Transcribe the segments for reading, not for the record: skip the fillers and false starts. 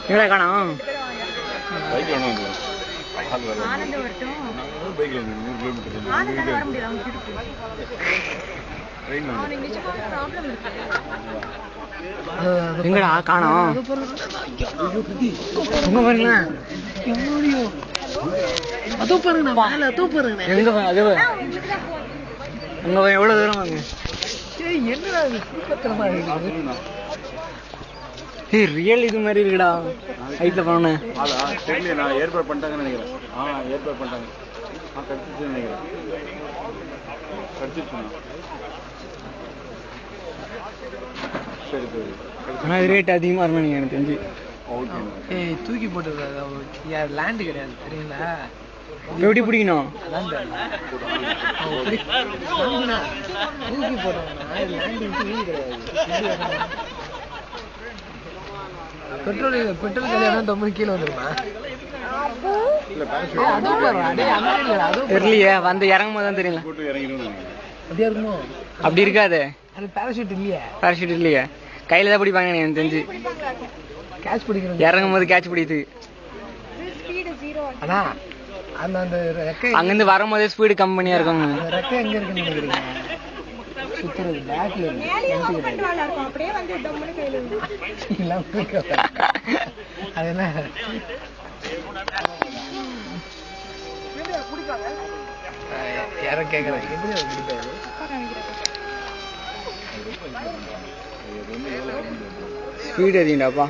எங்கடா காணோம்? எங்கடா காணோம்? எங்க பாருங்க, அதோ பாருங்க, அதோ பாருங்க. எங்க அது அங்க எவ்வளவு தூரம் வாங்க. என்னடா ரியல் இது மாதிரி இருக்குடா. ஹைட்ல போனேன். தெரியல, நான் ஏற்பாடு பண்ணிட்டாங்கன்னு நினைக்கிறேன். ஏற்பாடு பண்ணிட்டாங்க. கடிச்சிச்சு நினைக்கிறேன். கடிச்சிச்சு. சரி சரி. ஆனால் ரேட் அதிகமாக இருக்கணும் நீங்கள் எனக்கு தெரிஞ்சு. ஏய் தூக்கி போட்டுருக்காது, லேண்டு கிடையாது தெரியுங்களா? எப்படி பிடிக்கணும்? தூக்கி போட்டோம்னா லேண்டு வீடு கிடையாது. பெட்ரோல் கல்யாணம் தொம்பது கீழே வந்துருமா? தெரியலையே, வந்து இறங்கும் போது தான் தெரியல. அப்படியா இருக்குமோ? அப்படி இருக்காது. அது பேராஷூட் இல்லையா? பேராஷூட் இல்லையா? கையில தான் பிடிப்பாங்க எனக்கு தெரிஞ்சு. கேட்ச் பிடிக்கிறது இறங்கும் போது கேட்ச் பிடிக்குது. அதான் அந்த அந்த ரெக்கை அங்கிருந்து வரும்போதே ஸ்பீடு கம்மியா இருக்கும். ரெக்கை எங்க இருக்குன்னு நினைக்கிறீங்க? சுத்துறது பேக்ல அது என்ன யாரும் கேட்கறேன், எப்படி அது பிடிக்காது? ஸ்பீடு அதிகம்டாப்பா.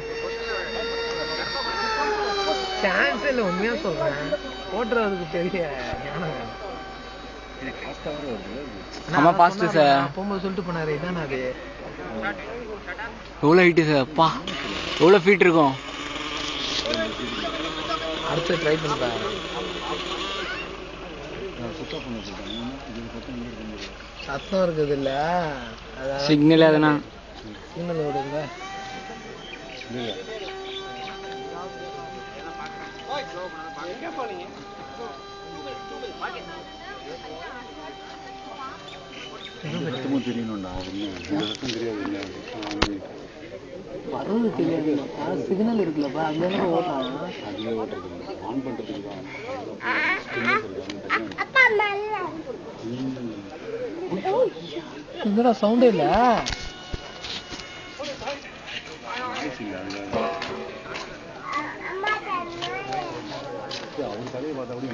சான்ஸ் இல்லை, உண்மையா சொல்றேன். ஓட்டுறதுக்கு பெரிய ஞானம். ஆமா பாஸ்ட் சார். போகும்போது சொல்லிட்டு போனாரு, இதானே அது? எவ்வளோ ஹைட்டு சார்? அப்பா எவ்வளோ ஃபீட் இருக்கும்? அடுத்து ட்ரை பண்ணிப்பா. சத்தம் இருக்குது இல்ல, சிக்னல் எதனா சிக்னல் ஓடுங்க. வர்றது தெரியாது, சிக்னல் இருக்குல்லப்பா, அங்க இருந்து ஓட்டலாம். ஆன் பண்றதுக்கு தான் என்னடா சவுண்டே இல்ல. அவர் தலையை பார்த்தா கூட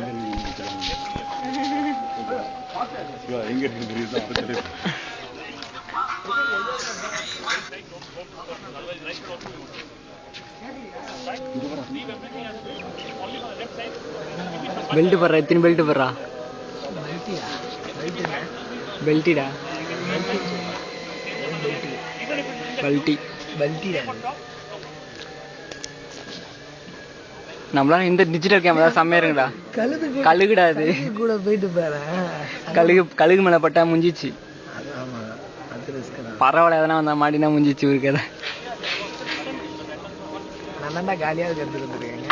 எங்க இருக்கு தெரியுது. பெல்ட் போடுறா, எத்தனை பெல்ட் போடுறா? பெல்ட்டிடா, பெல்ட்டி பல்ட்டிடா. நம்மளால இந்த டிஜிட்டல் கேமரா செம்மையா இருக்குடா. கழுகுடா அது கூட போயிட்டு பாரு. கழுகு மேல பட்டா முஞ்சிச்சு. ஆமா, அது ரிஸ்க் தான். பரவாயில்ல, எதனா வந்தா மாட்டினா முஞ்சிச்சு இருக்கு. நான் தான்டா காலியாக இருக்கிறதுக்கு வந்துருக்கேங்க.